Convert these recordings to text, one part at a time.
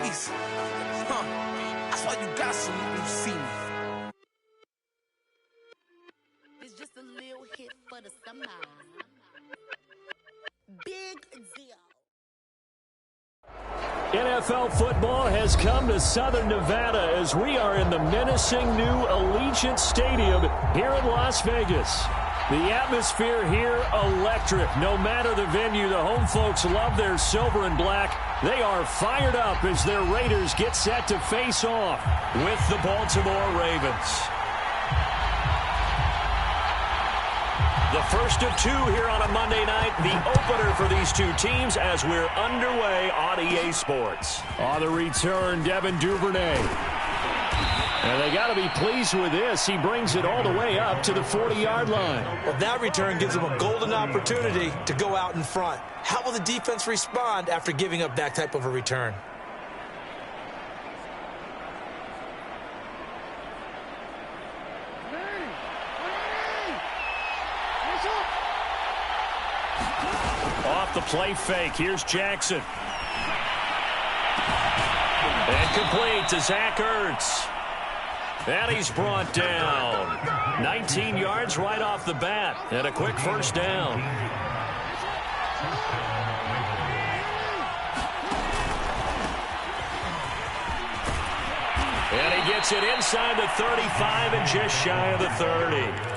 face. Huh. That's why you got some when you see me. It's just a little hit for the summer. Big deal. NFL football has come to Southern Nevada as we are in the menacing new Allegiant Stadium here in Las Vegas. The atmosphere here, electric. No matter the venue, the home folks love their silver and black. They are fired up as their Raiders get set to face off with the Baltimore Ravens. The first of two here on a Monday night, the opener for these two teams as we're underway on EA Sports. On the return, Devin Duvernay. And they got to be pleased with this. He brings it all the way up to the 40-yard line. Well, that return gives them a golden opportunity to go out in front. How will the defense respond after giving up that type of a return? Off the play fake. Here's Jackson. And complete to Zach Ertz. And he's brought down. 19 yards right off the bat. And a quick first down. And he gets it inside the 35 and just shy of the 30.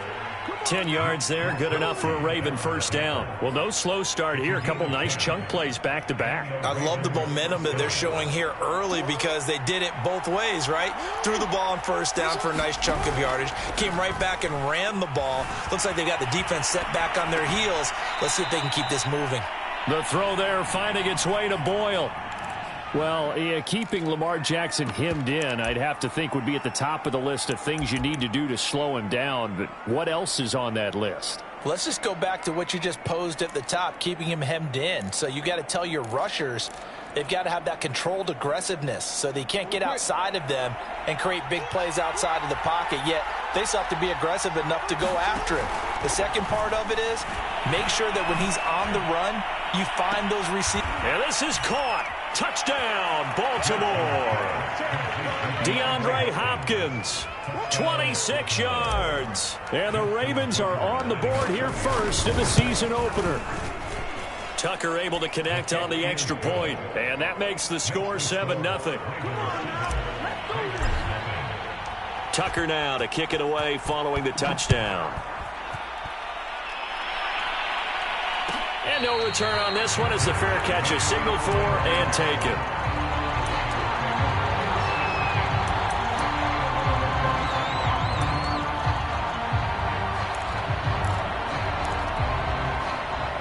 10 yards there, good enough for a Raven first down. Well, no slow start here. A couple nice chunk plays back-to-back. I love the momentum that they're showing here early because they did it both ways, right? Threw the ball on first down for a nice chunk of yardage. Came right back and ran the ball. Looks like they got the defense set back on their heels. Let's see if they can keep this moving. The throw there finding its way to Boyle. Well, yeah, keeping Lamar Jackson hemmed in, I'd have to think would be at the top of the list of things you need to do to slow him down. But what else is on that list? Let's just go back to what you just posed at the top, keeping him hemmed in. So you got to tell your rushers they've got to have that controlled aggressiveness so they can't get outside of them and create big plays outside of the pocket, yet they still have to be aggressive enough to go after it. The second part of it is make sure that when he's on the run, you find those receivers. And this is caught. Touchdown, Baltimore. DeAndre Hopkins, 26 yards. And the Ravens are on the board here first in the season opener. Tucker able to connect on the extra point, and that makes the score 7-0. Tucker now to kick it away following the touchdown. And no return on this one as the fair catch is signaled for and taken.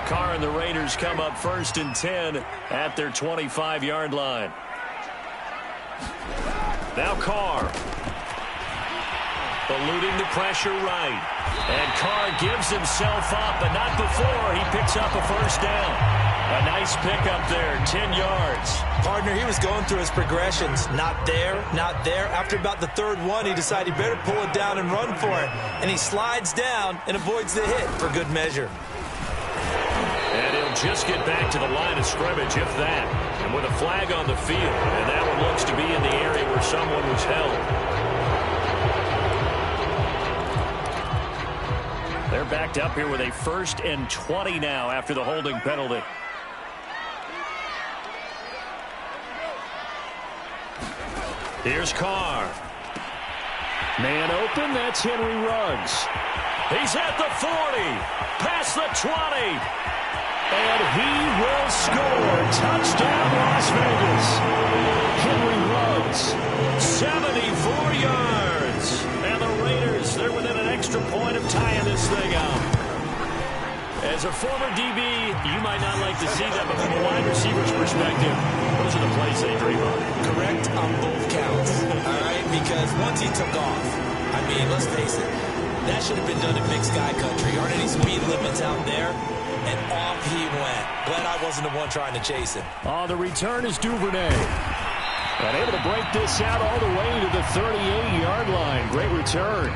Carr and the Raiders come up first and 10 at their 25-yard line. Now Carr. Eluding the pressure right. And Carr gives himself up, but not before he picks up a first down. A nice pickup there, 10 yards. Partner, he was going through his progressions. Not there, not there. After about the third one, he decided he better pull it down and run for it. And he slides down and avoids the hit for good measure. And he'll just get back to the line of scrimmage, if that. And with a flag on the field. And that one looks to be in the area where someone was held. They're backed up here with a 1st and 20 now after the holding penalty. Here's Carr. Man open, that's Henry Ruggs. He's at the 40, past the 20, and he will score. Touchdown, Las Vegas. Henry Ruggs, 74 yards. And the Raiders, they're within an extra point of tying this thing up. As a former DB, you might not like to see that, but from a wide receiver's perspective, those are the plays they dream of. Correct on both counts, all right? Because once he took off, I mean, let's face it, that should have been done in Big Sky Country. Aren't any speed limits out there? And off he went. Glad I wasn't the one trying to chase him. On the return is Duvernay. And able to break this out all the way to the 38-yard line. Great return.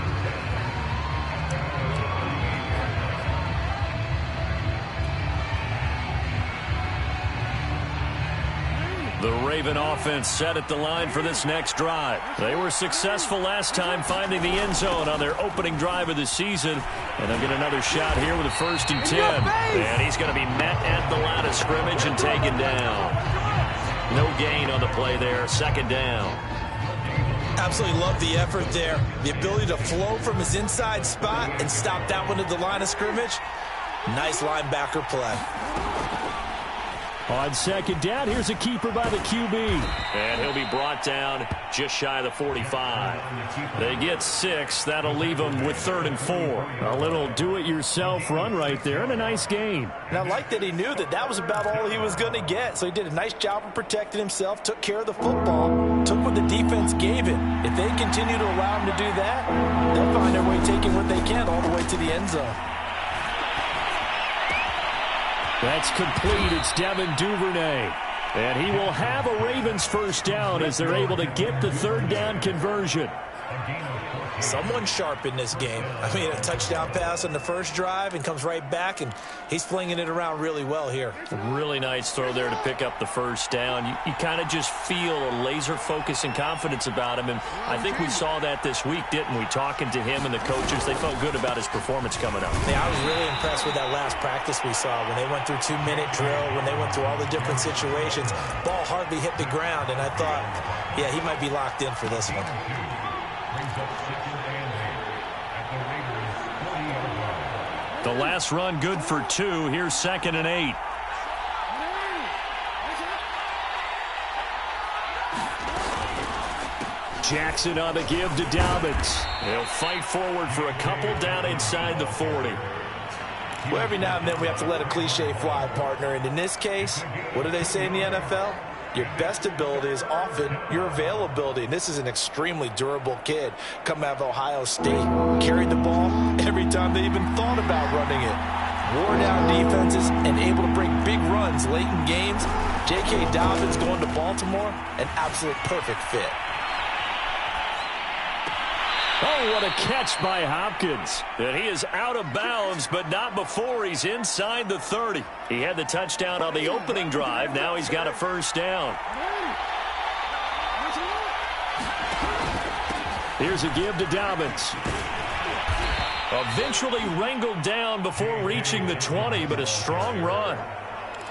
The Raven offense set at the line for this next drive. They were successful last time finding the end zone on their opening drive of the season. And they'll get another shot here with a 1st and 10. And he's going to be met at the line of scrimmage and taken down. No gain on the play there. 2nd down. Absolutely love the effort there. The ability to flow from his inside spot and stop that one at the line of scrimmage. Nice linebacker play. On 2nd down, here's a keeper by the QB. And he'll be brought down just shy of the 45. They get 6. That'll leave them with 3rd and 4. A little do-it-yourself run right there and a nice gain. And I like that he knew that that was about all he was going to get. So he did a nice job of protecting himself, took care of the football, took what the defense gave him. If they continue to allow him to do that, they'll find their way taking what they can all the way to the end zone. That's complete. It's Devin Duvernay. And he will have a Ravens 1st down as they're able to get the 3rd down conversion. Someone sharp in this game. I mean, a touchdown pass on the first drive and comes right back, and he's flinging it around really well here. Really nice throw there to pick up the 1st down. You kind of just feel a laser focus and confidence about him, and I think we saw that this week, didn't we? Talking to him and the coaches, they felt good about his performance coming up. Yeah, I was really impressed with that last practice we saw when they went through 2-minute drill, when they went through all the different situations. Ball hardly hit the ground, and I thought, yeah, he might be locked in for this one. The last run good for 2. Here's 2nd and 8. Jackson on the give to Dobbins. He'll fight forward for a couple down inside the 40. Well, every now and then we have to let a cliche fly, partner. And in this case, what do they say in the NFL? Your best ability is often your availability. And this is an extremely durable kid coming out of Ohio State. Carried the ball every time they even thought about running it. Wore down defenses and able to break big runs late in games. J.K. Dobbins going to Baltimore, an absolute perfect fit. Oh, what a catch by Hopkins. And he is out of bounds, but not before he's inside the 30. He had the touchdown on the opening drive. Now he's got a 1st down. Here's a give to Dobbins. Eventually wrangled down before reaching the 20, but a strong run.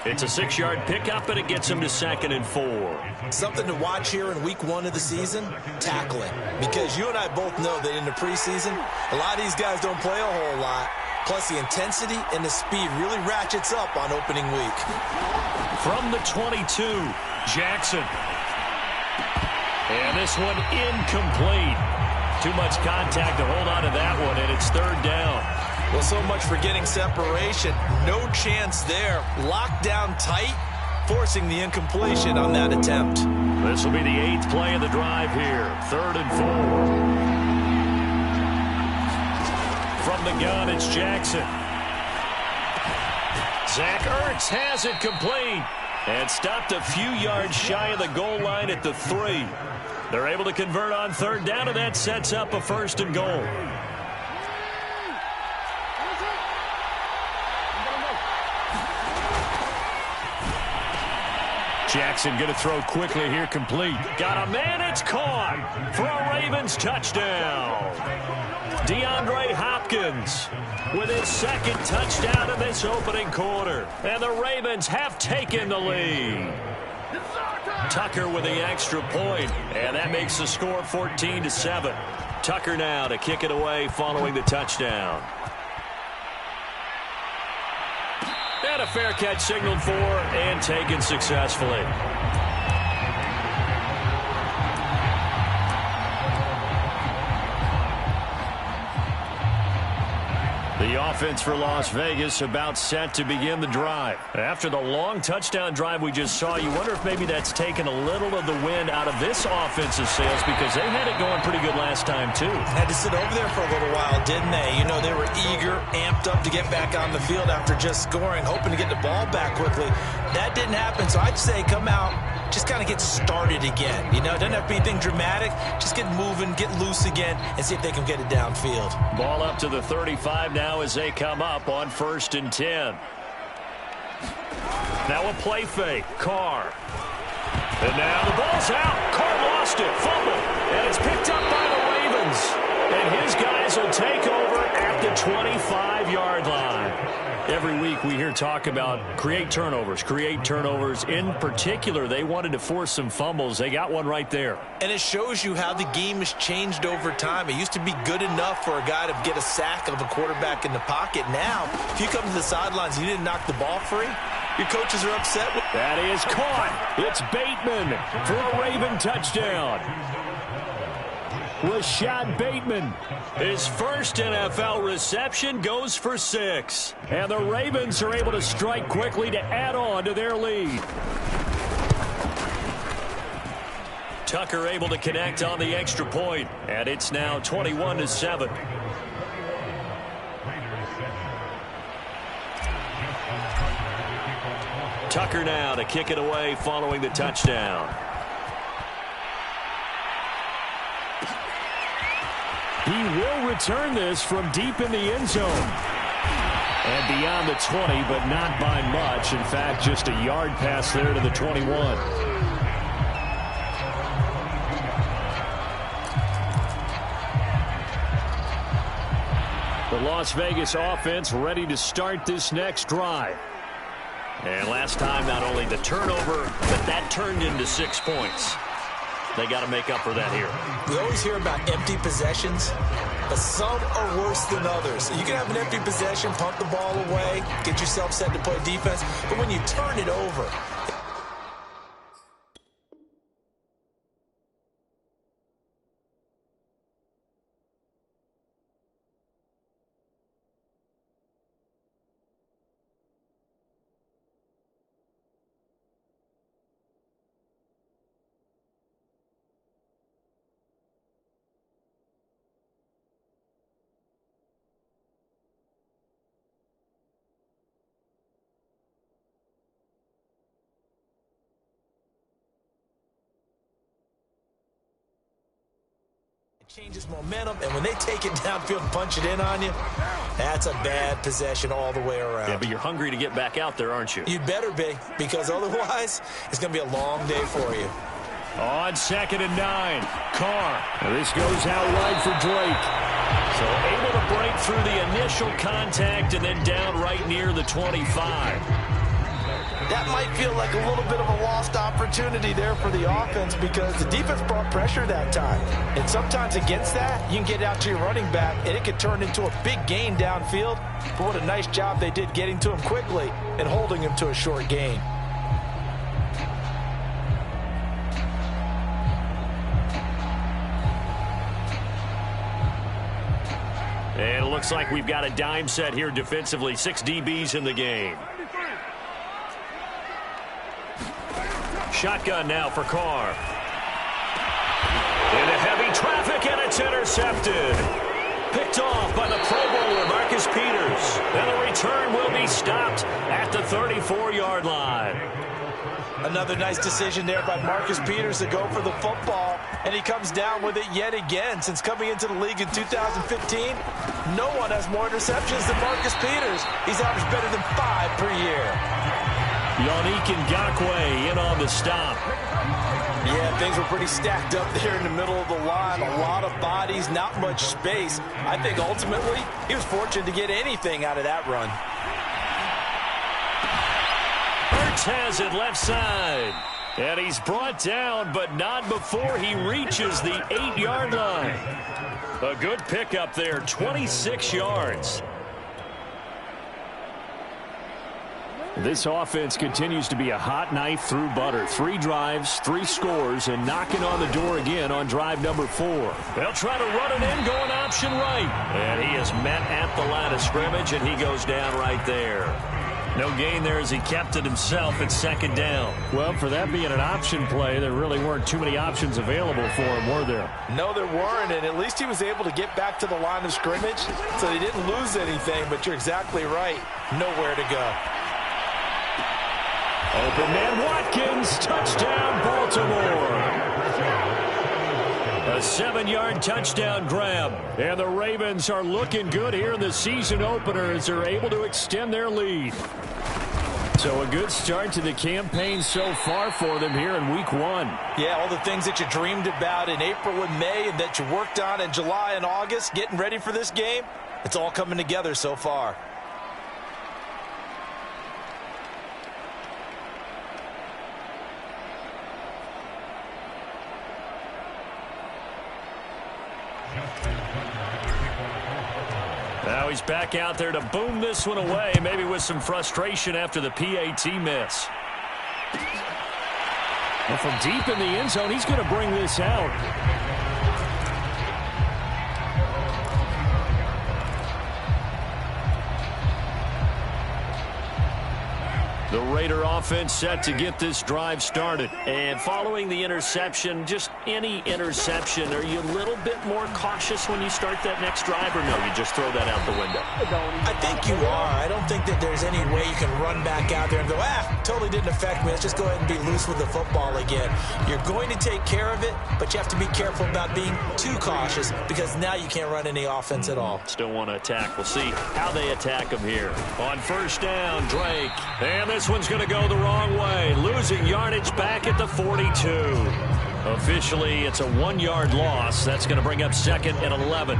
It's a 6-yard pickup, and it gets him to 2nd and 4. Something to watch here in week 1 of the season, tackling. Because you and I both know that in the preseason, a lot of these guys don't play a whole lot. Plus, the intensity and the speed really ratchets up on opening week. From the 22, Jackson. And this one incomplete. Too much contact to hold on to that one, and it's 3rd down. Well, so much for getting separation. No chance there. Locked down tight, forcing the incompletion on that attempt. This will be the 8th play of the drive here. 3rd and 4. From the gun, it's Jackson. Zach Ertz has it complete and stopped a few yards shy of the goal line at the 3. They're able to convert on 3rd down, and that sets up a 1st and goal. Jackson going to throw quickly here, complete. Got a man, it's caught for a Ravens touchdown. DeAndre Hopkins with his 2nd touchdown in this opening quarter. And the Ravens have taken the lead. Tucker with the extra point, and that makes the score 14-7. Tucker now to kick it away following the touchdown. And a fair catch signaled for and taken successfully. The offense for Las Vegas about set to begin the drive. After the long touchdown drive we just saw, you wonder if maybe that's taken a little of the wind out of this offensive sails because they had it going pretty good last time too. Had to sit over there for a little while, didn't they? You know, they were eager, amped up to get back on the field after just scoring, hoping to get the ball back quickly. That didn't happen, so I'd say come out, just kind of get started again. You know, it doesn't have to be anything dramatic. Just get moving, get loose again, and see if they can get it downfield. Ball up to the 35 now as they come up on 1st and 10. Now a play fake. Carr. And now the ball's out. Carr lost it. Fumble. And it's picked up by the Ravens. And his guys will take over at the 25-yard line. Every week we hear talk about create turnovers. In particular, they wanted to force some fumbles. They got one right there. And it shows you how the game has changed over time. It used to be good enough for a guy to get a sack of a quarterback in the pocket. Now, if you come to the sidelines and you didn't knock the ball free, your coaches are upset. That is caught. It's Bateman for a Raven touchdown. Rashad Bateman, his first NFL reception, goes for 6. And the Ravens are able to strike quickly to add on to their lead. Tucker able to connect on the extra point, and it's now 21-7. Tucker now to kick it away following the touchdown. He will return this from deep in the end zone. And beyond the 20, but not by much. In fact, just a yard pass there to the 21. The Las Vegas offense ready to start this next drive. And last time, not only the turnover, but that turned into 6 points. They got to make up for that here. We always hear about empty possessions, but some are worse than others. You can have an empty possession, pump the ball away, get yourself set to play defense, but when you turn it over, changes momentum, and when they take it downfield and punch it in on you, that's a bad possession all the way around. Yeah, but you're hungry to get back out there, aren't you? You'd better be, because otherwise it's going to be a long day for you. On 2nd and 9, Carr. This goes out wide for Drake. So able to break through the initial contact and then down right near the 25. That might feel like a little bit of a lost opportunity there for the offense because the defense brought pressure that time. And sometimes against that, you can get out to your running back, and it could turn into a big gain downfield. But what a nice job they did getting to him quickly and holding him to a short gain. And it looks like we've got a dime set here defensively. 6 DBs in the game. Shotgun now for Carr. Into heavy traffic, and it's intercepted. Picked off by the Pro Bowler, Marcus Peters. And the return will be stopped at the 34-yard line. Another nice decision there by Marcus Peters to go for the football, and he comes down with it yet again. Since coming into the league in 2015, no one has more interceptions than Marcus Peters. He's averaged better than 5 per year. Yannick Ngakoue in on the stop. Yeah, things were pretty stacked up there in the middle of the line. A lot of bodies, not much space. I think ultimately he was fortunate to get anything out of that run. Hurts has it left side. And he's brought down, but not before he reaches the 8-yard line. A good pickup there, 26 yards. This offense continues to be a hot knife through butter. 3 drives, 3 scores, and knocking on the door again on drive number 4. They'll try to run it in, going option right. And he is met at the line of scrimmage, and he goes down right there. No gain there as he kept it himself at 2nd down. Well, for that being an option play, there really weren't too many options available for him, were there? No, there weren't, and at least he was able to get back to the line of scrimmage, so he didn't lose anything, but you're exactly right. Nowhere to go. Open man Watkins, touchdown Baltimore. A 7-yard touchdown grab. And the Ravens are looking good here in the season opener as they're able to extend their lead. So a good start to the campaign so far for them here in week 1. Yeah, all the things that you dreamed about in April and May and that you worked on in July and August, getting ready for this game, it's all coming together so far. Now he's back out there to boom this one away, maybe with some frustration after the PAT miss. And from deep in the end zone, he's going to bring this out. The Raider offense set to get this drive started. And following the interception, just any interception, are you a little bit more cautious when you start that next drive, or no, you just throw that out the window? I think you are. I don't think that there's any way you can run back out there and go, totally didn't affect me. Let's just go ahead and be loose with the football again. You're going to take care of it, but you have to be careful about being too cautious because now you can't run any offense at all. Still want to attack. We'll see how they attack him here. On first down, Drake. And this one's going to go the wrong way. Losing yardage back at the 42. Officially, it's a 1-yard loss. That's going to bring up 2nd and 11.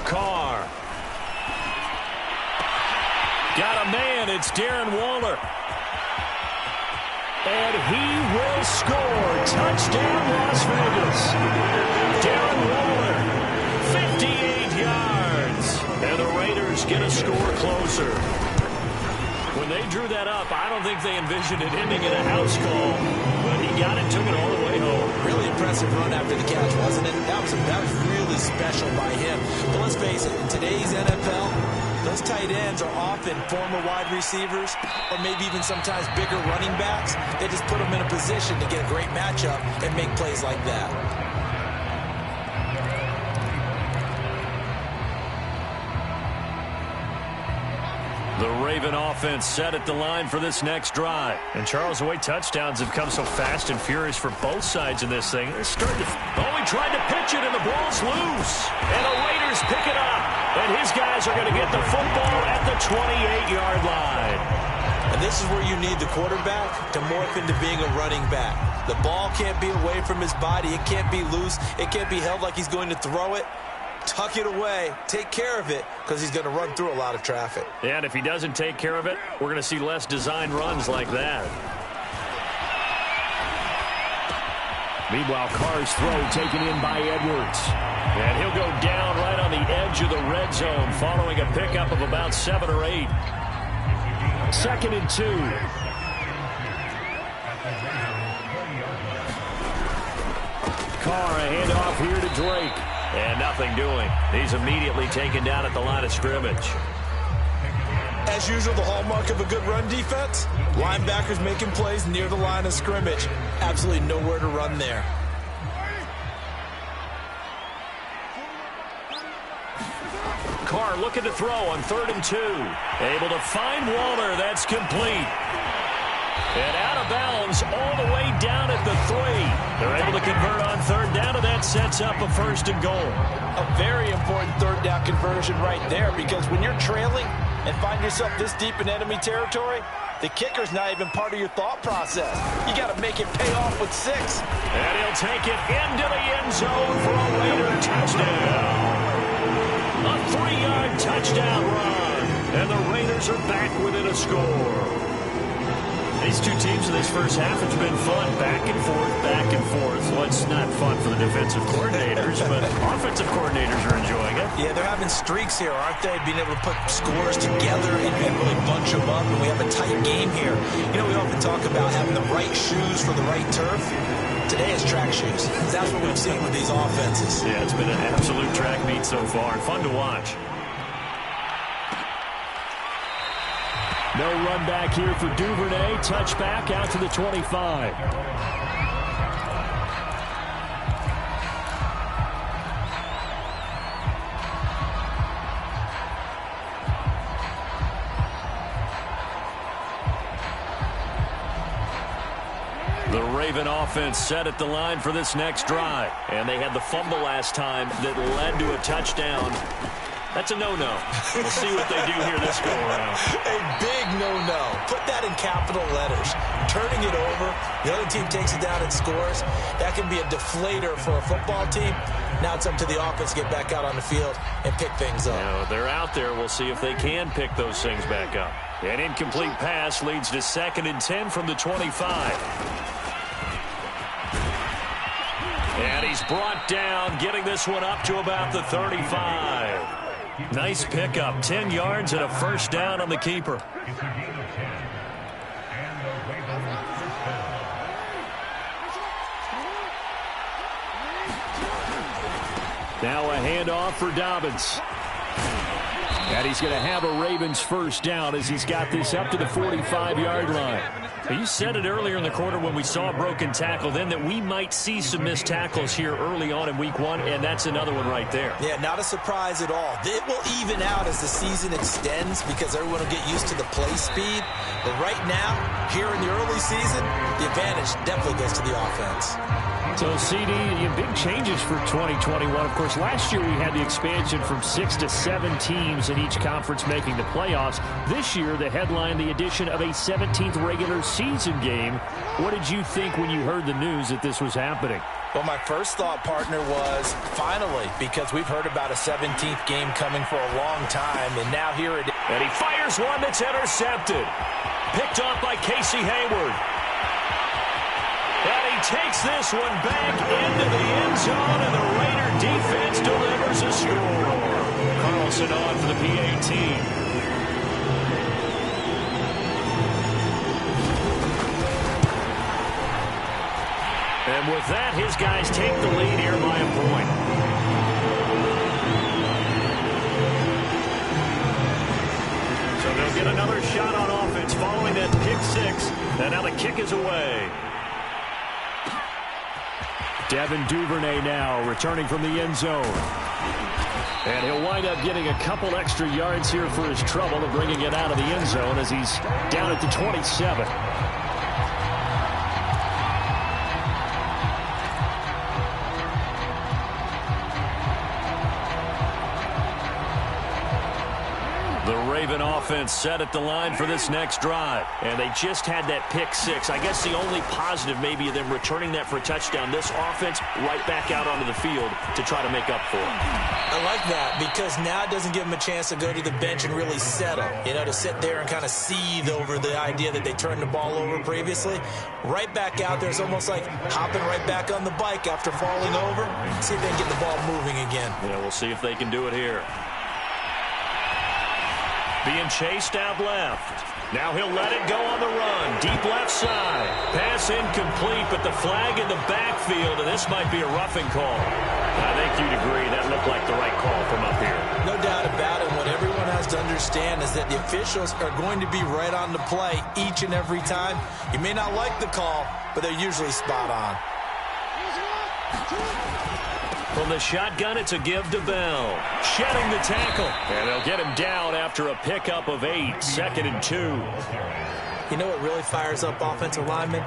Carr. Got a man. It's Darren Waller. And he will score. Touchdown, Las Vegas. Darren Waller, 58 yards. And the Raiders get a score closer. When they drew that up, I don't think they envisioned it ending in a house call. But he got it, took it all the way home. Really impressive run after the catch, wasn't it? That was really special by him. But let's face it, in today's NFL, those tight ends are often former wide receivers or maybe even sometimes bigger running backs. They just put them in a position to get a great matchup and make plays like that. The Raven offense set at the line for this next drive. And Charles, the way touchdowns have come so fast and furious for both sides in this thing. They're starting to... Oh, he tried to pitch it, and the ball's loose. And the Raiders pick it up. And his guys are going to get the football at the 28-yard line. And this is where you need the quarterback to morph into being a running back. The ball can't be away from his body. It can't be loose. It can't be held like he's going to throw it. Tuck it away, take care of it, because he's going to run through a lot of traffic. And if he doesn't take care of it, we're going to see less design runs like that. Meanwhile, Carr's throw taken in by Edwards. And he'll go down right on the edge of the red zone following a pickup of about 7 or 8. 2nd and 2. Carr, a handoff here to Drake. And nothing doing. He's immediately taken down at the line of scrimmage. As usual, the hallmark of a good run defense, linebackers making plays near the line of scrimmage. Absolutely nowhere to run there. Carr looking to throw on 3rd and 2. Able to find Waller. That's complete. And out of bounds all the way down at the 3. They're able to convert on 3rd down, and that sets up a 1st and goal. A very important 3rd down conversion right there, because when you're trailing and find yourself this deep in enemy territory, the kicker's not even part of your thought process. You got to make it pay off with 6. And he'll take it into the end zone for a Raider touchdown. A 3-yard touchdown run. And the Raiders are back within a score. These two teams in this first half, it's been fun. Back and forth, back and forth. Well, it's not fun for the defensive coordinators, but offensive coordinators are enjoying it. Yeah, they're having streaks here, aren't they? Being able to put scores together and really bunch them up, and we have a tight game here. You know, we often talk about having the right shoes for the right turf. Today is track shoes. That's what we've seen with these offenses. Yeah, it's been an absolute track meet so far. Fun to watch. No run back here for Duvernay. Touchback out to the 25. The Raven offense set at the line for this next drive. And they had the fumble last time that led to a touchdown. That's a no-no. We'll see what they do here this go-around. A big no-no. Put that in capital letters. Turning it over, the other team takes it down and scores. That can be a deflator for a football team. Now it's up to the offense to get back out on the field and pick things up. Now, they're out there. We'll see if they can pick those things back up. An incomplete pass leads to 2nd and 10 from the 25. And he's brought down, getting this one up to about the 35. Nice pickup, 10 yards and a first down on the keeper. Now a handoff for Dobbins. And he's going to have a Ravens first down as he's got this up to the 45-yard line. You said it earlier in the quarter when we saw a broken tackle then that we might see some missed tackles here early on in week 1, and that's another one right there. Yeah, not a surprise at all. It will even out as the season extends because everyone will get used to the play speed. But right now, here in the early season, the advantage definitely goes to the offense. So, CD, big changes for 2021. Of course, last year we had the expansion from 6 to 7 teams in each conference making the playoffs. This year, the headline, the addition of a 17th regular season game. What did you think when you heard the news that this was happening? Well, my first thought, partner, was finally, because we've heard about a 17th game coming for a long time, and now here it is. And he fires one that's intercepted. Picked off by Casey Hayward. And he takes this one back into the end zone, and the Raider defense delivers a score. Carlson on for the PAT. And with that, his guys take the lead here by a point. So they'll get another shot on offense following that pick 6. And now the kick is away. Devin Duvernay now returning from the end zone. And he'll wind up getting a couple extra yards here for his trouble of bringing it out of the end zone as he's down at the 27. The Raven offense set at the line for this next drive. And they just had that pick 6. I guess the only positive maybe of them returning that for a touchdown. This offense right back out onto the field to try to make up for it. I like that because now it doesn't give them a chance to go to the bench and really settle. To sit there and kind of seethe over the idea that they turned the ball over previously. Right back out there. It's almost like hopping right back on the bike after falling over. See if they can get the ball moving again. Yeah, we'll see if they can do it here. Being chased out left. Now he'll let it go on the run. Deep left side. Pass incomplete, but the flag in the backfield, and this might be a roughing call. I think you'd agree that looked like the right call from up here. No doubt about it. What everyone has to understand is that the officials are going to be right on the play each and every time. You may not like the call, but they're usually spot on. From the shotgun, it's a give to Bell. Shedding the tackle. And they'll get him down after a pickup of 8. 2nd and 2. You know what really fires up offensive linemen?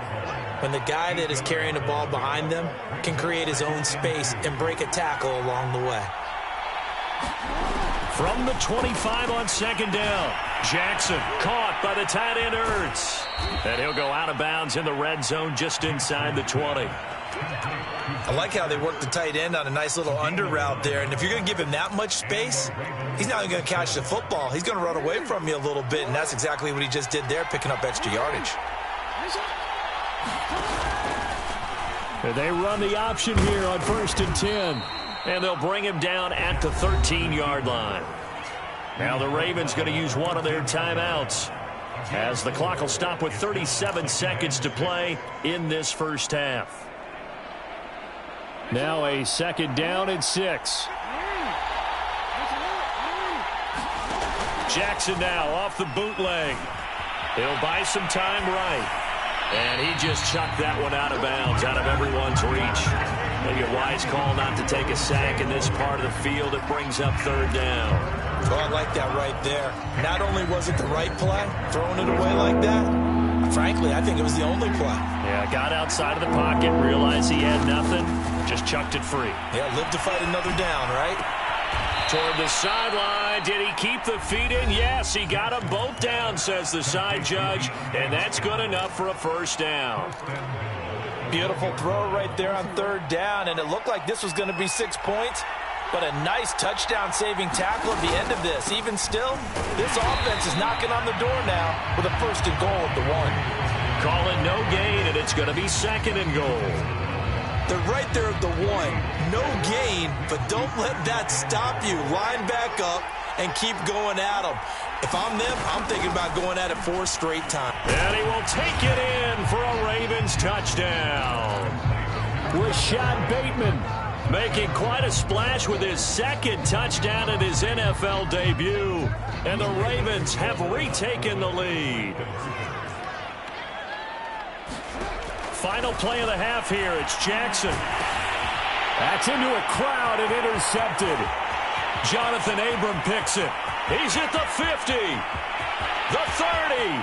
When the guy that is carrying the ball behind them can create his own space and break a tackle along the way. From the 25 on 2nd down. Jackson caught by the tight end Ertz. And he'll go out of bounds in the red zone just inside the 20. I like how they work the tight end on a nice little under route there. And if you're going to give him that much space, he's not even going to catch the football. He's going to run away from you a little bit, and that's exactly what he just did there, picking up extra yardage. And they run the option here on 1st and 10. And they'll bring him down at the 13-yard line. Now the Ravens going to use one of their timeouts as the clock will stop with 37 seconds to play in this first half. Now a 2nd down and 6. Jackson now off the bootleg. He'll buy some time right. And he just chucked that one out of bounds, out of everyone's reach. Maybe a wise call not to take a sack in this part of the field. It brings up 3rd down. Oh, I like that right there. Not only was it the right play, throwing it away like that, I Frankly, I think it was the only play. Yeah, got outside of the pocket, realized he had nothing, just chucked it free. Yeah, live to fight another down, right? Toward the sideline. Did he keep the feet in? Yes, he got them both down, says the side judge, and that's good enough for a first down. Beautiful throw right there on third down, and it looked like this was going to be 6 points, but a nice touchdown-saving tackle at the end of this. Even still, this offense is knocking on the door now with a first and goal at the 1. Call it no gain, and it's going to be second and goal. They're right there at the 1. No gain, but don't let that stop you. Line back up and keep going at them. If I'm them, I'm thinking about going at it 4 straight times. And he will take it in for a Ravens touchdown. Rashad Bateman making quite a splash with his second touchdown in his NFL debut. And the Ravens have retaken the lead. Final play of the half here. It's Jackson. That's into a crowd and intercepted. Jonathan Abram picks it. He's at the 50, the 30,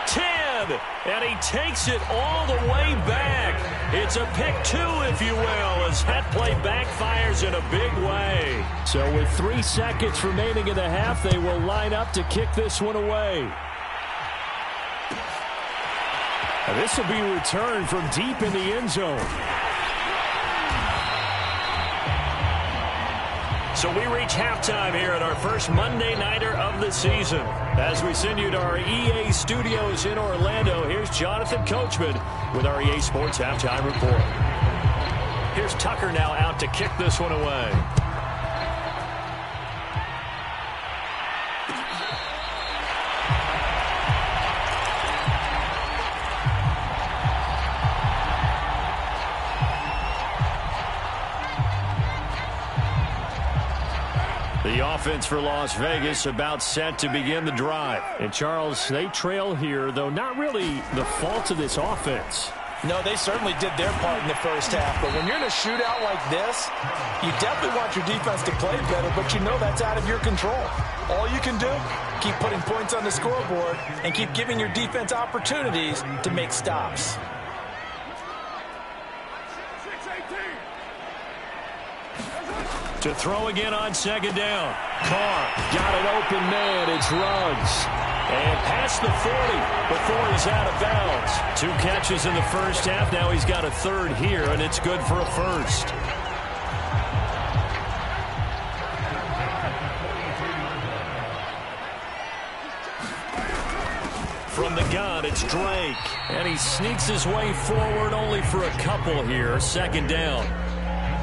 10, and he takes it all the way back. It's a pick 2, if you will, as that play backfires in a big way. So with 3 seconds remaining in the half, they will line up to kick this one away. And this will be returned from deep in the end zone. So we reach halftime here at our first Monday Nighter of the season. As we send you to our EA studios in Orlando, here's Jonathan Coachman with our EA Sports Halftime Report. Here's Tucker now out to kick this one away. The offense for Las Vegas about set to begin the drive. And, Charles, they trail here, though not really the fault of this offense. No, they certainly did their part in the first half. But when you're in a shootout like this, you definitely want your defense to play better, but you know that's out of your control. All you can do, keep putting points on the scoreboard and keep giving your defense opportunities to make stops. To throw again on second down. Carr got an open man. It's Ruggs. And past the 40 before he's out of bounds. 2 catches in the first half. Now he's got a third here, and it's good for a first. From the gun, it's Drake. And he sneaks his way forward only for a couple here. Second down.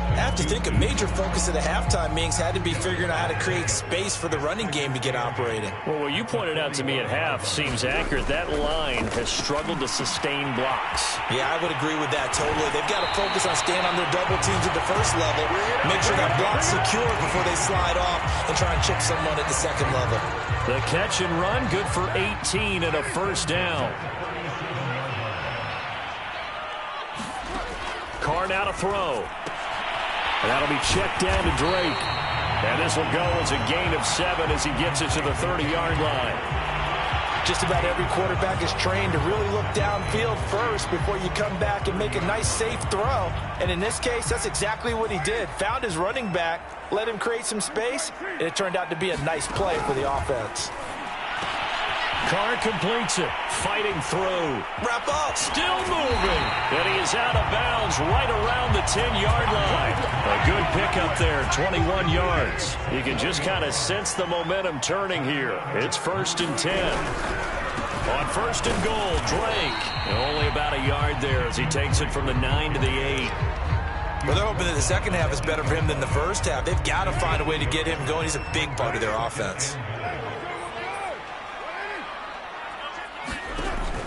I have to think a major focus of the halftime meetings had to be figuring out how to create space for the running game to get operating. Well, what you pointed out to me at half seems accurate. That line has struggled to sustain blocks. Yeah, I would agree with that totally. They've got to focus on staying on their double teams at the first level, make sure that block's secure before they slide off and try and chip someone at the second level. The catch and run, good for 18 and a first down. Carr now to throw. And that'll be checked down to Drake. And this will go as a gain of 7 as he gets it to the 30-yard line. Just about every quarterback is trained to really look downfield first before you come back and make a nice, safe throw. And in this case, that's exactly what he did. Found his running back, let him create some space, and it turned out to be a nice play for the offense. Carr completes it. Fighting through. Wrap up. Still moving. And he is out of bounds right around the 10-yard line. A good pickup there, 21 yards. You can just kind of sense the momentum turning here. It's 1st and 10. On 1st and goal, Drake. And only about a yard there as he takes it from the 9 to the 8. Well, they're hoping that the second half is better for him than the first half. They've got to find a way to get him going. He's a big part of their offense.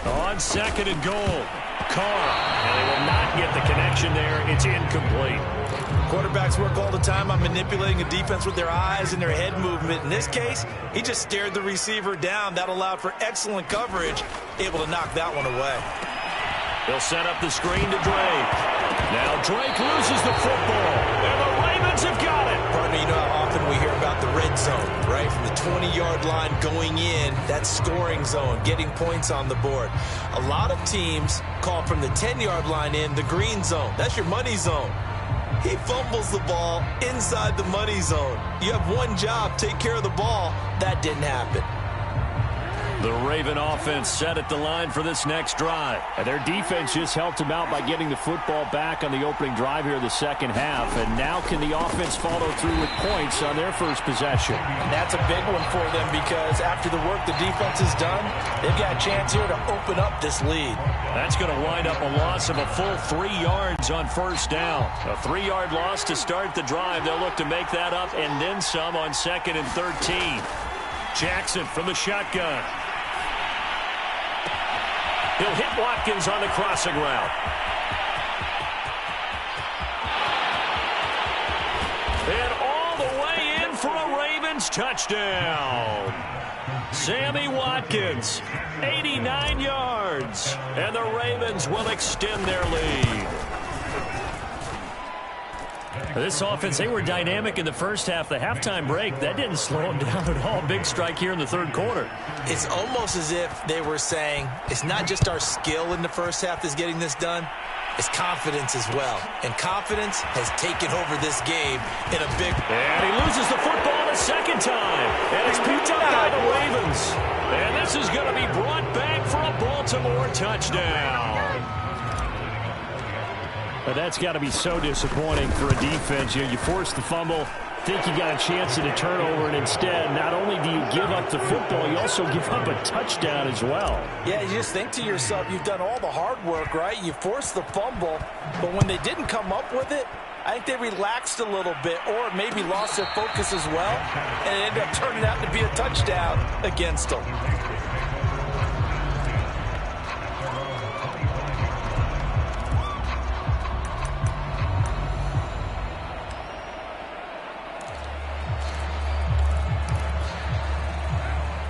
On 2nd and goal, Carr. And they will not get the connection there. It's incomplete. Quarterbacks work all the time on manipulating a defense with their eyes and their head movement. In this case, he just stared the receiver down. That allowed for excellent coverage, able to knock that one away. They'll set up the screen to Drake. Now Drake loses the football. And the Ravens have got it. Partner, you know how often we hear about the red zone, right? From the 20-yard line going in, that scoring zone, getting points on the board. A lot of teams call from the 10-yard line in the green zone. That's your money zone. He fumbles the ball inside the money zone. You have one job, take care of the ball. That didn't happen. The Raven offense set at the line for this next drive. And their defense just helped them out by getting the football back on the opening drive here in the second half. And now can the offense follow through with points on their first possession? And that's a big one for them because after the work the defense has done, they've got a chance here to open up this lead. That's going to wind up a loss of a full 3 yards on first down. A 3-yard loss to start the drive. They'll look to make that up and then some on 2nd and 13. Jackson from the shotgun. He'll hit Watkins on the crossing route. And all the way in for a Ravens touchdown. Sammy Watkins, 89 yards. And the Ravens will extend their lead. This offense, they were dynamic in the first half. The halftime break, that didn't slow them down at all. Big strike here in the third quarter. It's almost as if they were saying, it's not just our skill in the first half that's getting this done, it's confidence as well. And confidence has taken over this game in a big... And he loses the football the second time. And it's picked up by the Ravens. And this is going to be brought back for a Baltimore touchdown. But that's got to be so disappointing for a defense. You force the fumble, think you got a chance at a turnover, and instead, not only do you give up the football, you also give up a touchdown as well. Yeah, you just think to yourself, you've done all the hard work, right? You forced the fumble, but when they didn't come up with it, I think they relaxed a little bit or maybe lost their focus as well, and it ended up turning out to be a touchdown against them.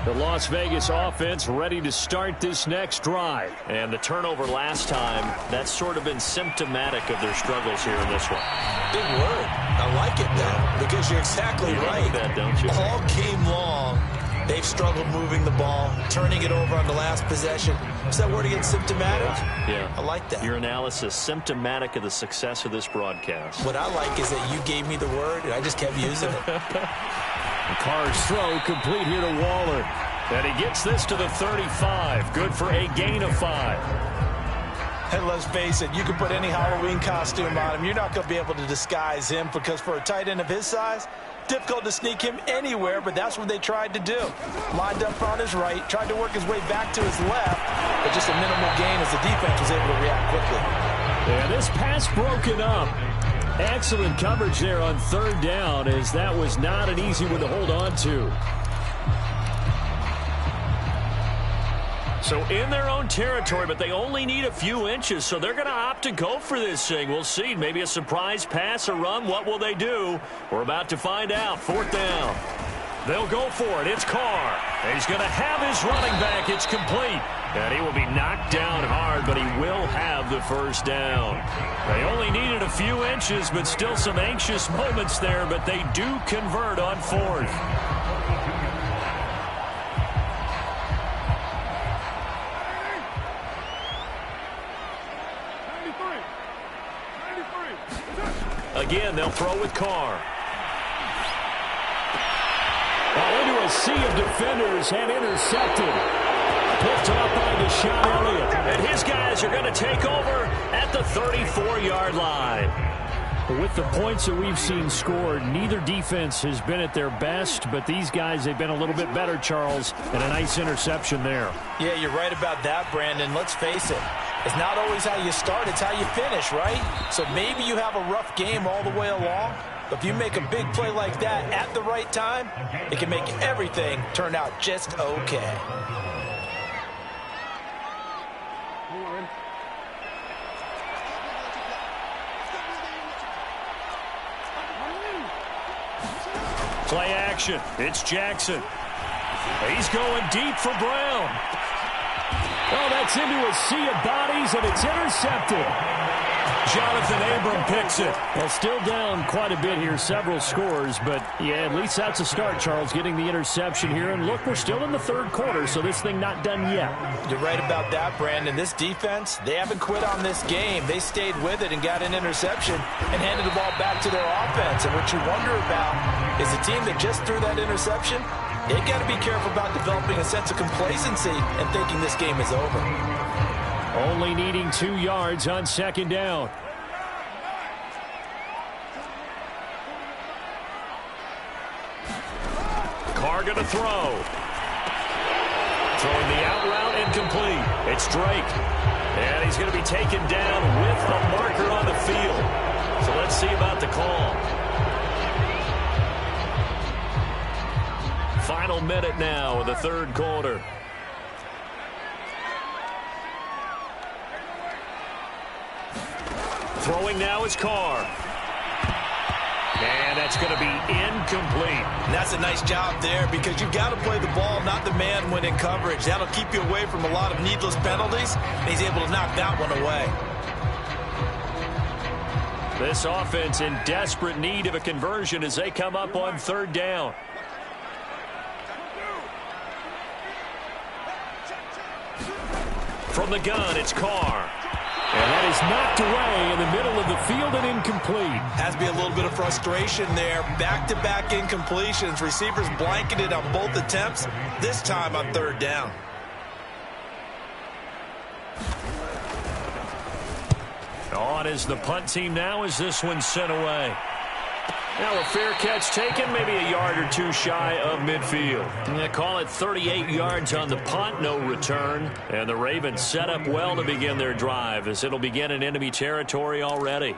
The Las Vegas offense ready to start this next drive. And the turnover last time, that's sort of been symptomatic of their struggles here in this one. Big word. I like it, though, because you're exactly right. That, don't you? All game long, they've struggled moving the ball, turning it over on the last possession. Is that word again, symptomatic? Yeah. I like that. Your analysis, symptomatic of the success of this broadcast. What I like is that you gave me the word, and I just kept using it. Carr's throw complete here to Waller. And he gets this to the 35. Good for a gain of 5. And let's face it, you can put any Halloween costume on him. You're not going to be able to disguise him because for a tight end of his size, difficult to sneak him anywhere, but that's what they tried to do. Lined up on his right, tried to work his way back to his left, but just a minimal gain as the defense was able to react quickly. And this pass broken up. Excellent coverage there on third down, as that was not an easy one to hold on to. So in their own territory, but they only need a few inches, so they're going to opt to go for this thing. We'll see. Maybe a surprise pass or run. What will they do? We're about to find out. Fourth down. They'll go for it. It's Carr. He's going to have his running back. It's complete. And he will be knocked down hard, but he will have the first down. They only needed a few inches, but still some anxious moments there, but they do convert on fourth. Again, they'll throw with Carr. Into a sea of defenders and intercepted. Picked off by Deshaun Elliott. And his guys are going to take over at the 34-yard line. With the points that we've seen scored, neither defense has been at their best, but these guys, they've been a little bit better, Charles, and a nice interception there. Yeah, you're right about that, Brandon. Let's face it. It's not always how you start, it's how you finish, right? So maybe you have a rough game all the way along, but if you make a big play like that at the right time, it can make everything turn out just okay. Play action. It's Jackson. He's going deep for Brown. Oh, that's into a sea of bodies, and it's intercepted. Jonathan Abram picks it. Well, still down quite a bit here, several scores, but yeah, at least that's a start, Charles, getting the interception here. And look, we're still in the third quarter, so this thing not done yet. You're right about that, Brandon. This defense, they haven't quit on this game. They stayed with it and got an interception and handed the ball back to their offense. And what you wonder about is the team that just threw that interception, they've got to be careful about developing a sense of complacency and thinking this game is over. Only needing 2 yards on second down. Carr going to throw. Throwing the out route, incomplete. It's Drake. And he's going to be taken down with a marker on the field. So let's see about the call. Final minute now of the third quarter. Throwing now is Carr. And that's going to be incomplete. And that's a nice job there because you've got to play the ball, not the man when in coverage. That'll keep you away from a lot of needless penalties. And he's able to knock that one away. This offense in desperate need of a conversion as they come up on third down. From the gun, it's Carr. And that is knocked away in the middle of the field and incomplete. Has to be a little bit of frustration there. Back-to-back incompletions. Receivers blanketed on both attempts, this time on third down. On is the punt team now as this one's sent away. Now a fair catch taken, maybe a yard or two shy of midfield. And they call it 38 yards on the punt, no return. And the Ravens set up well to begin their drive as it'll begin in enemy territory already.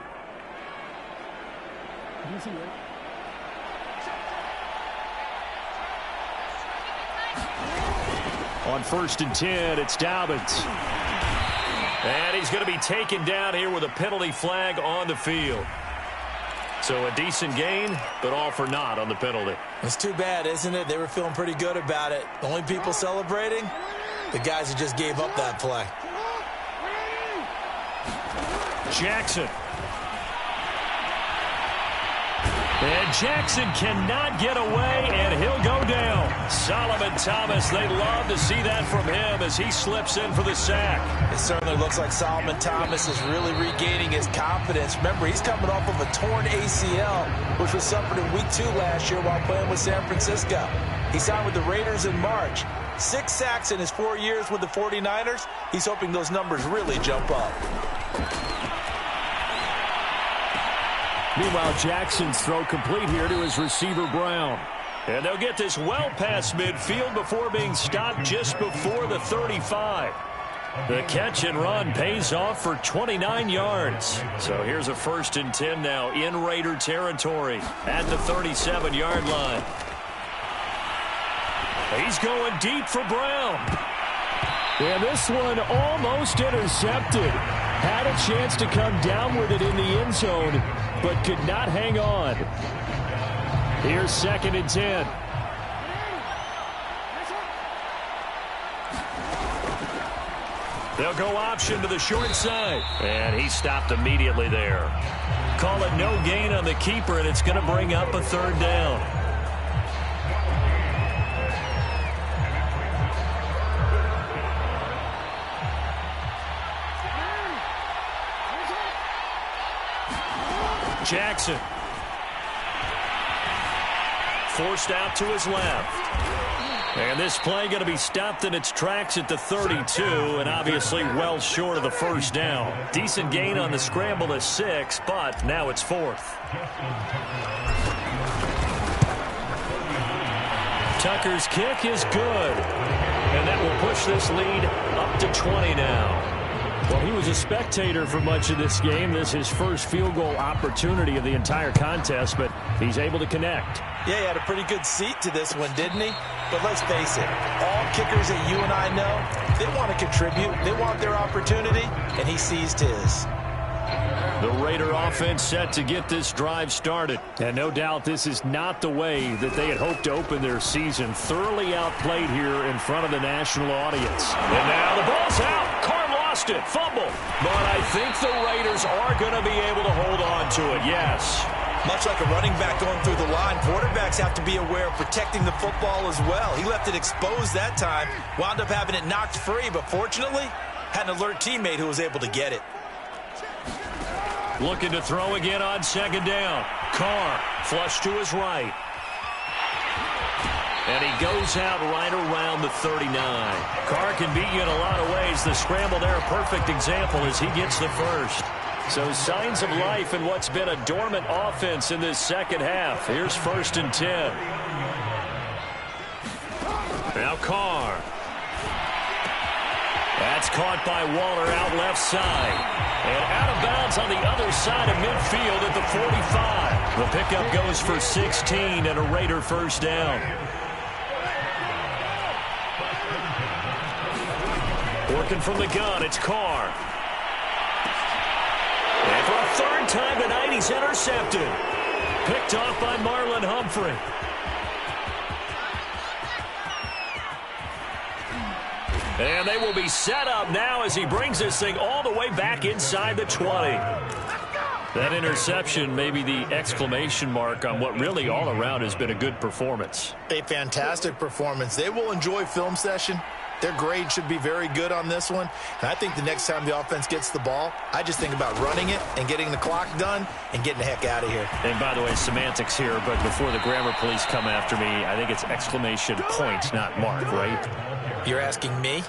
On 1st and 10, it's Dobbins. And he's going to be taken down here with a penalty flag on the field. So a decent gain, but all for naught on the penalty. It's too bad, isn't it? They were feeling pretty good about it. The only people celebrating, the guys who just gave up that play. Jackson. And Jackson cannot get away, and he'll go down. Solomon Thomas, they love to see that from him as he slips in for the sack. It certainly looks like Solomon Thomas is really regaining his confidence. Remember, he's coming off of a torn ACL, which was suffered in Week 2 last year while playing with San Francisco. He signed with the Raiders in March. 6 sacks in his 4 years with the 49ers. He's hoping those numbers really jump up. Meanwhile, Jackson's throw complete here to his receiver, Brown. And they'll get this well past midfield before being stopped just before the 35. The catch and run pays off for 29 yards. So here's a 1st and 10 now in Raider territory at the 37-yard line. He's going deep for Brown. And this one almost intercepted. Had a chance to come down with it in the end zone, but could not hang on. Here's 2nd and 10. They'll go option to the short side. And he stopped immediately there. Call it no gain on the keeper, and it's going to bring up a 3rd down. Jackson. Forced out to his left. And this play going to be stopped in its tracks at the 32, and obviously well short of the 1st down. Decent gain on the scramble to 6, but now it's 4th. Tucker's kick is good. And that will push this lead up to 20 now. Well, he was a spectator for much of this game. This is his first field goal opportunity of the entire contest, but he's able to connect. Yeah, he had a pretty good seat to this one, didn't he? But let's face it, all kickers that you and I know, they want to contribute. They want their opportunity, and he seized his. The Raider offense set to get this drive started. And no doubt this is not the way that they had hoped to open their season. Thoroughly outplayed here in front of the national audience. And now the ball's out. Carr lost lost it. Fumble. But I think the Raiders are going to be able to hold on to it, yes. Much like a running back going through the line, quarterbacks have to be aware of protecting the football as well. He left it exposed that time, wound up having it knocked free, but fortunately, had an alert teammate who was able to get it. Looking to throw again on second down. Carr, flush to his right. And he goes out right around the 39. Carr can beat you in a lot of ways. The scramble there, a perfect example as he gets the first. So signs of life in what's been a dormant offense in this second half. Here's 1st and 10. Now Carr. That's caught by Waller out left side. And out of bounds on the other side of midfield at the 45. The pickup goes for 16 and a Raider first down. Working from the gun, it's Carr. And for a third time tonight, he's intercepted. Picked off by Marlon Humphrey. And they will be set up now as he brings this thing all the way back inside the 20. That interception may be the exclamation mark on what really all around has been a good performance. A fantastic performance. They will enjoy film session. Their grade should be very good on this one. And I think the next time the offense gets the ball, I just think about running it and getting the clock done and getting the heck out of here. And by the way, semantics here, but before the grammar police come after me, I think it's exclamation point, not mark, right? You're asking me?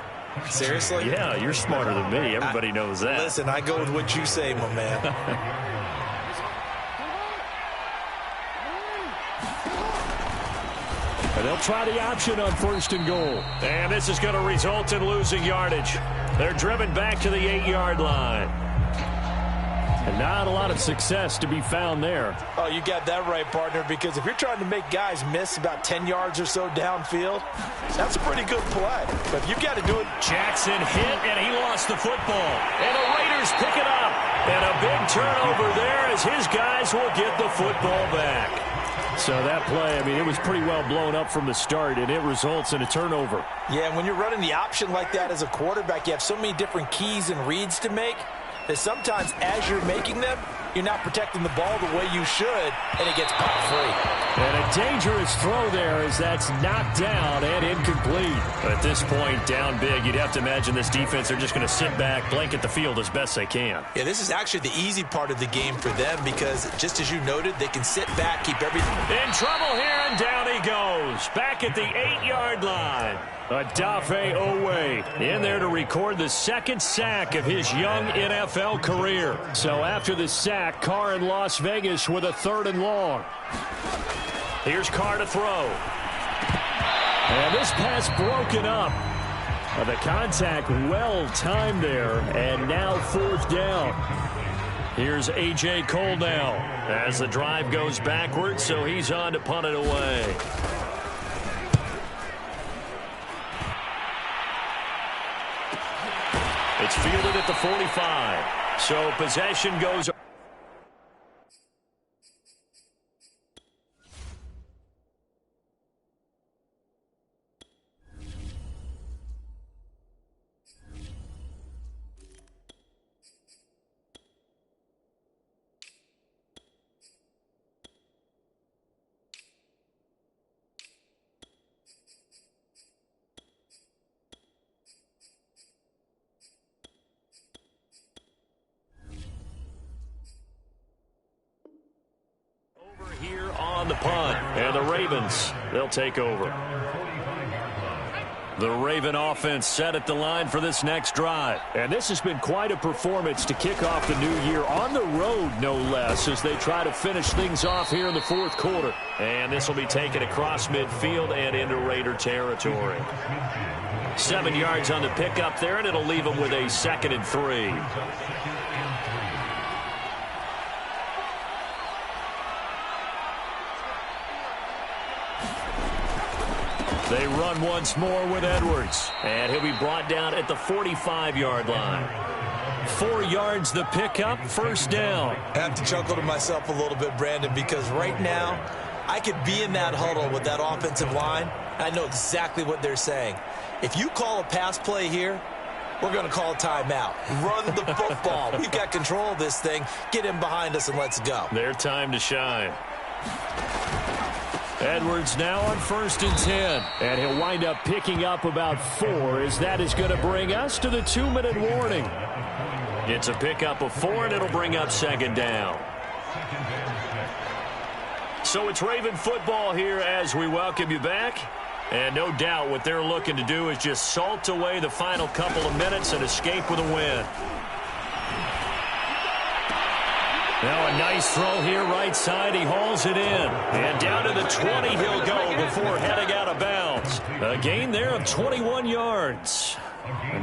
Seriously? Yeah, you're smarter than me. Everybody knows that. Listen, I go with what you say, my man. And they'll try the option on 1st and goal. And this is going to result in losing yardage. They're driven back to the 8-yard line. And not a lot of success to be found there. Oh, you got that right, partner, because if you're trying to make guys miss about 10 yards or so downfield, that's a pretty good play. But if you've got to do it. Jackson hit, and he lost the football. And the Raiders pick it up. And a big turnover there as his guys will get the football back. So that play, I mean, it was pretty well blown up from the start, and it results in a turnover. Yeah, when you're running the option like that as a quarterback, you have so many different keys and reads to make that sometimes as you're making them, you're not protecting the ball the way you should, and it gets popped free. And a dangerous throw there as that's knocked down and incomplete. At this point, down big, you'd have to imagine this defense, they're just going to sit back, blanket the field as best they can. Yeah, this is actually the easy part of the game for them because, just as you noted, they can sit back, keep everything. In trouble here, and down he goes. Back at the 8-yard line. Odafe Owe in there to record the second sack of his young NFL career. So after the sack, Carr in Las Vegas with a 3rd and long. Here's Carr to throw. And this pass broken up. The contact well timed there, and now 4th down. Here's A.J. Cole now as the drive goes backwards, so he's on to punt it away. It's fielded at the 45. So possession goes. Here on the punt, and the Ravens, they'll take over. The Raven offense set at the line for this next drive. And this has been quite a performance to kick off the new year on the road, no less, as they try to finish things off here in the 4th quarter. And this will be taken across midfield and into Raider territory. 7 yards on the pickup there, and it'll leave them with a 2nd and 3. They run once more with Edwards. And he'll be brought down at the 45-yard line. 4 yards the pickup, 1st down. I have to chuckle to myself a little bit, Brandon, because right now I could be in that huddle with that offensive line. I know exactly what they're saying. If you call a pass play here, we're going to call a timeout. Run the football. We've got control of this thing. Get him behind us and let's go. Their time to shine. Edwards now on 1st and 10. And he'll wind up picking up about 4, as that is going to bring us to the 2-minute warning. It's a pickup of 4, and it'll bring up 2nd down. So it's Raven football here as we welcome you back. And no doubt what they're looking to do is just salt away the final couple of minutes and escape with a win. Now a nice throw here right side. He hauls it in. And down to the 20 he'll go before heading out of bounds. A gain there of 21 yards.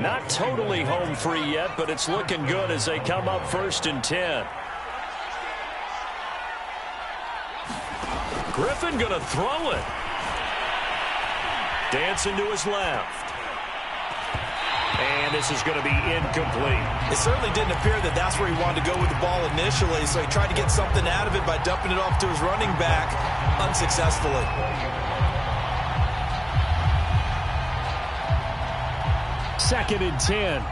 Not totally home free yet, but it's looking good as they come up 1st and 10. Griffin going to throw it. Dancing to his left. And this is going to be incomplete. It certainly didn't appear that that's where he wanted to go with the ball initially, so he tried to get something out of it by dumping it off to his running back unsuccessfully. Second and 10.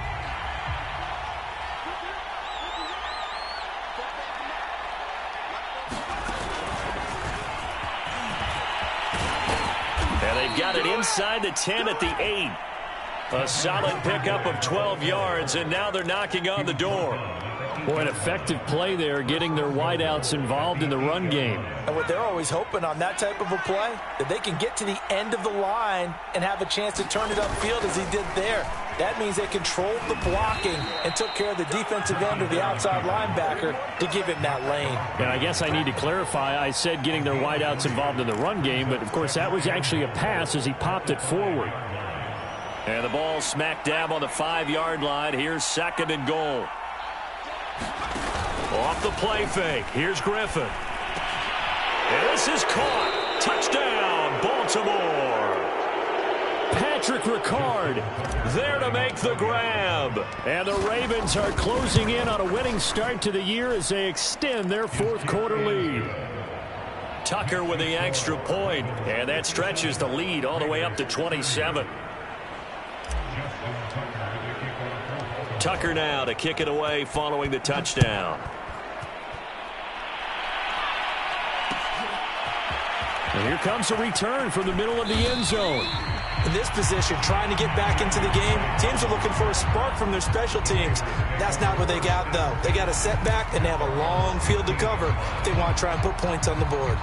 And they've got it inside the 10 at the 8. A solid pickup of 12 yards, and now they're knocking on the door. Boy, an effective play there, getting their wideouts involved in the run game. And what they're always hoping on that type of a play, that they can get to the end of the line and have a chance to turn it upfield as he did there. That means they controlled the blocking and took care of the defensive end or the outside linebacker to give him that lane. And I guess I need to clarify, I said getting their wideouts involved in the run game, but of course that was actually a pass as he popped it forward. And the ball smack dab on the 5-yard line. Here's 2nd and goal. Off the play fake. Here's Griffin. And this is caught. Touchdown, Baltimore. Patrick Ricard There to make the grab. And the Ravens are closing in on a winning start to the year as they extend their 4th quarter lead. Tucker with the extra point, and that stretches the lead all the way up to 27. Tucker now to kick it away following the touchdown. And here comes a return from the middle of the end zone. In this position, trying to get back into the game, teams are looking for a spark from their special teams. That's not what they got, though. They got a setback, and they have a long field to cover if they want to try and put points on the board.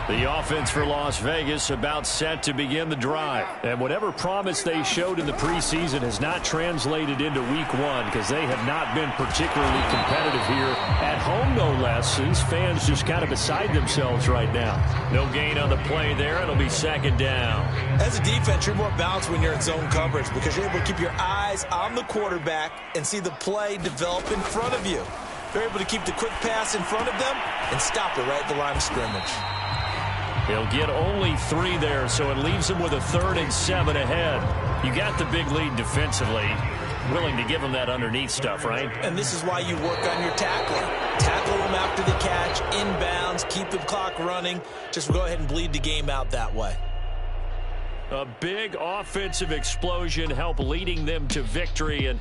The offense for Las Vegas about set to begin the drive. And whatever promise they showed in the preseason has not translated into week 1 because they have not been particularly competitive here at home, no less. These fans just kind of beside themselves right now. No gain on the play there. It'll be 2nd down. As a defense, you're more balanced when you're in zone coverage because you're able to keep your eyes on the quarterback and see the play develop in front of you. You're able to keep the quick pass in front of them and stop it right at the line of scrimmage. He'll get only 3 there, so it leaves him with a 3rd and 7 ahead. You got the big lead defensively. Willing to give him that underneath stuff, right? And this is why you work on your tackling. Tackle them after the catch, inbounds, keep the clock running. Just go ahead and bleed the game out that way. A big offensive explosion help leading them to victory, and